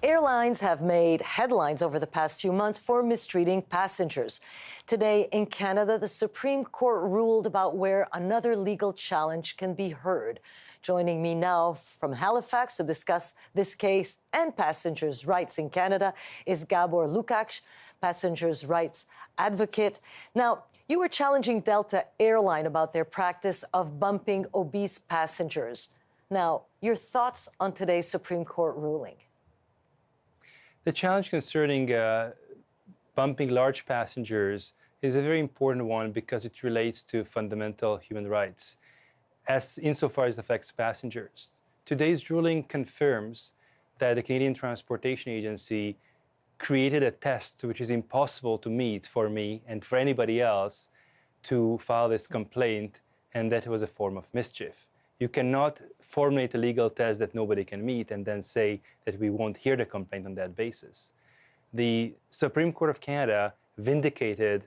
Airlines have made headlines over the past few months for mistreating passengers. Today in Canada, the Supreme Court ruled about where another legal challenge can be heard. Joining me now from Halifax to discuss this case and passengers' rights in Canada is Gabor Lukács, passengers' rights advocate. Now, you were challenging Delta Airline about their practice of bumping obese passengers. Now, your thoughts on today's Supreme Court ruling? The challenge concerning bumping large passengers is a very important one because it relates to fundamental human rights, insofar as it affects passengers. Today's ruling confirms that the Canadian Transportation Agency created a test which is impossible to meet for me and for anybody else to file this complaint, and that it was a form of mischief. You cannot formulate a legal test that nobody can meet and then say that we won't hear the complaint on that basis. The Supreme Court of Canada vindicated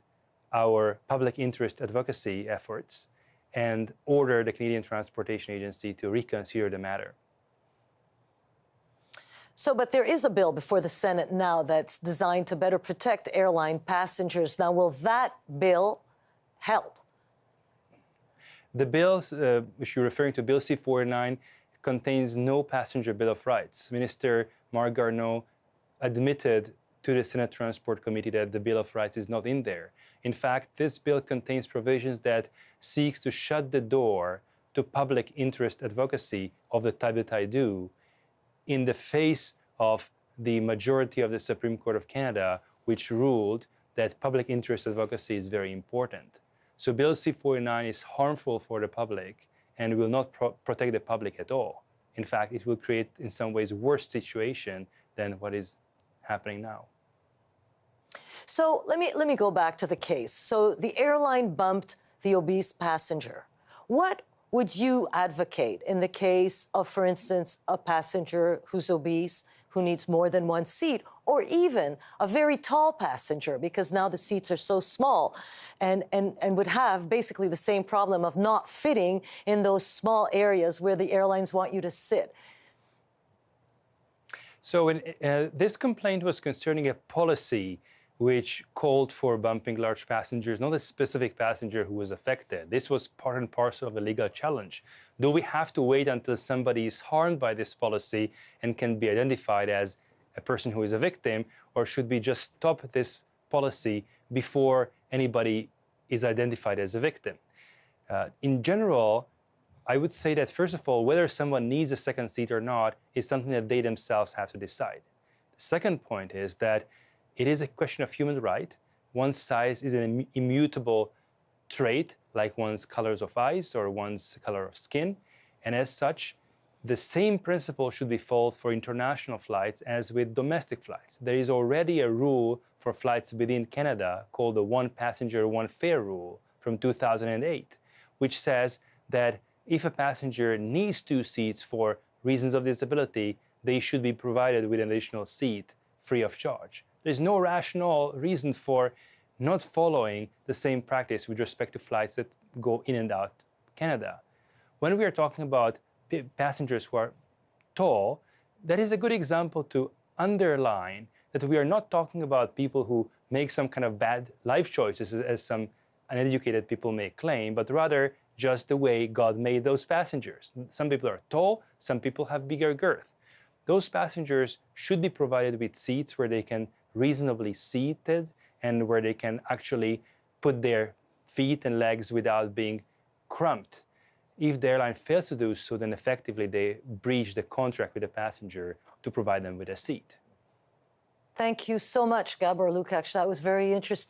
our public interest advocacy efforts and ordered the Canadian Transportation Agency to reconsider the matter. But there is a bill before the Senate now that's designed to better protect airline passengers. Now, will that bill help? The bill, which you're referring to, Bill C-49, contains no passenger Bill of Rights. Minister Garneau admitted to the Senate Transport Committee that the Bill of Rights is not in there. In fact, this bill contains provisions that seeks to shut the door to public interest advocacy of the type that I do in the face of the majority of the Supreme Court of Canada, which ruled that public interest advocacy is very important. So Bill C-49 is harmful for the public and will not protect the public at all. In fact, it will create, in some ways, worse situation than what is happening now. So let me go back to the case. So the airline bumped the obese passenger. What would you advocate in the case of, for instance, a passenger who's obese, who needs more than one seat, or even a very tall passenger, because now the seats are so small and would have basically the same problem of not fitting in those small areas where the airlines want you to sit? So this complaint was concerning a policy which called for bumping large passengers, not a specific passenger who was affected. This was part and parcel of the legal challenge. Do we have to wait until somebody is harmed by this policy and can be identified as a person who is a victim, or should we just stop this policy before anybody is identified as a victim? In general, I would say that, first of all, whether someone needs a second seat or not is something that they themselves have to decide. The second point is that it is a question of human right. One's size is an immutable trait, like one's colors of eyes or one's color of skin. And as such, the same principle should be followed for international flights as with domestic flights. There is already a rule for flights within Canada called the one passenger, one fare rule from 2008, which says that if a passenger needs two seats for reasons of disability, they should be provided with an additional seat free of charge. There's no rational reason for not following the same practice with respect to flights that go in and out Canada. When we are talking about passengers who are tall, that is a good example to underline that we are not talking about people who make some kind of bad life choices, as some uneducated people may claim, but rather just the way God made those passengers. Some people are tall, some people have bigger girth. Those passengers should be provided with seats where they can reasonably seated and where they can actually put their feet and legs without being cramped. If the airline fails to do so, then effectively they breach the contract with the passenger to provide them with a seat. Thank you so much, Gabor Lukács. That was very interesting.